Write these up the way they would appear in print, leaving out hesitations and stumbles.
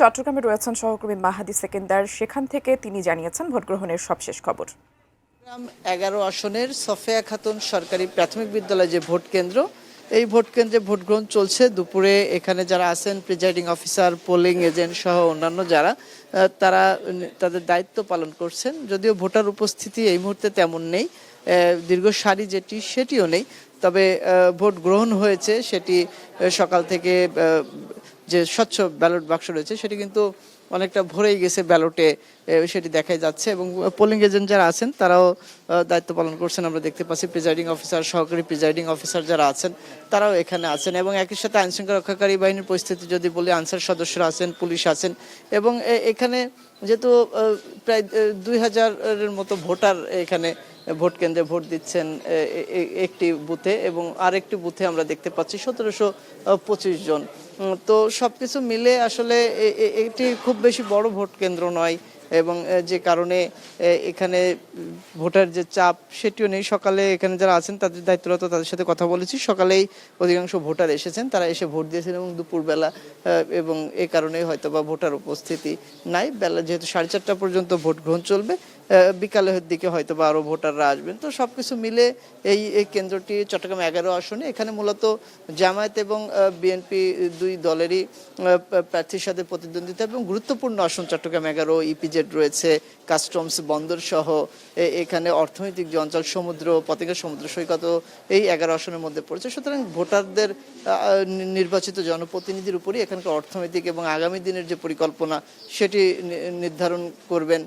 চট্টগ্রামে রয়েছেন সহকর্মী মাহাদি সেকেন্দার। সেখান থেকে তিনি জানিয়েছেন ভোট গ্রহণের সবশেষ খবর। 11 আসনের সফিয়া খাতুন সরকারি প্রাথমিক বিদ্যালয় যে ভোট কেন্দ্র, এই ভোট কেন্দ্রে ভোট গ্রহণ চলছে। দুপুরে এখানে যারা আছেন প্রিজাইডিং অফিসার, পোলিং এজেন্ট সহ অন্যান্য যারা তারা তাদের দায়িত্ব পালন করছেন। যদিও ভোটার উপস্থিতি এই মুহূর্তে তেমন নেই, দীর্ঘ সারি সেটিও নেই, তবে ভোট গ্রহণ হয়েছে সেটি সকাল থেকে যে স্বচ্ছ ব্যালট বাক্স রয়েছে সেটি কিন্তু অনেকটা ভরেই গেছে ব্যালটে, সেটি দেখাই যাচ্ছে। এবং পোলিং এজেন্ট যারা আছেন তারাও দায়িত্ব পালন করছেন, আমরা দেখতে পাচ্ছি। প্রিজাইডিং অফিসার, সহকারী প্রিজাইডিং অফিসার যারা আছেন তারাও এখানে আছেন। এবং একই সাথে আইনশৃঙ্খলা রক্ষাকারী বাহিনীর পরিস্থিতি যদি বলি, আনসার সদস্যরা আছেন, পুলিশ আছেন। এবং এখানে যেহেতু প্রায় 2000-এর মতো ভোটার এখানে ভোট কেন্দ্রে ভোট দিচ্ছেন একটি বুথে, এবং আরেকটি বুথে আমরা দেখতে পাচ্ছি 1725 জন। তো সবকিছু মিলে আসলে এটি খুব বেশি বড় ভোট কেন্দ্র নয়, এবং যে কারণে এখানে ভোটার যে চাপ সেটিও নেই। সকালে এখানে যারা আছেন তাদের দায়িত্বরত তাদের সাথে কথা বলেছি, সকালেই অধিকাংশ ভোটার এসেছেন, তারা এসে ভোট দিয়েছেন। এবং দুপুরবেলা এবং এ কারণেই হয়তো বা ভোটার উপস্থিতি নাই। বেলা যেহেতু 4:30 পর্যন্ত ভোট গ্রহণ চলবে, বিকালের দিকে হয়তো বা আরো ভোটাররা আসবেন। তো সবকিছু মিলে এই কেন্দ্রটি চট্টগ্রাম 11 আসনে, এখানে মূলত জামায়াত এবং বিএনপি দুই দলেরই প্রার্থীর সাথে প্রতিদ্বন্দ্বিতা। এবং গুরুত্বপূর্ণ আসন চট্টগ্রাম 11, ইপিজেড রয়েছে, কাস্টমস, বন্দর সহ এখানে অর্থনৈতিক যে অঞ্চল, সমুদ্র পতেঙ্গা সমুদ্র সৈকত এই 11 আসনের মধ্যে পড়েছে। সুতরাং ভোটারদের নির্বাচিত জনপ্রতিনিধির উপরই এখানকার অর্থনৈতিক এবং আগামী দিনের যে পরিকল্পনা সেটি নির্ধারণ করবেন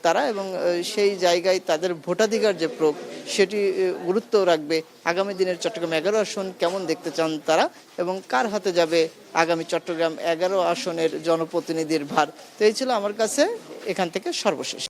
তারা। এবং সেই জায়গায় তাদের ভোটাধিকার যে প্রয়োগ সেটি গুরুত্ব রাখবে। আগামী দিনের চট্টগ্রাম 11 আসন কেমন দেখতে চান তারা, এবং কার হাতে যাবে আগামী চট্টগ্রাম 11 আসনের জনপ্রতিনিধির ভার। তো এই ছিল আমার কাছে এখান থেকে সর্বশেষ।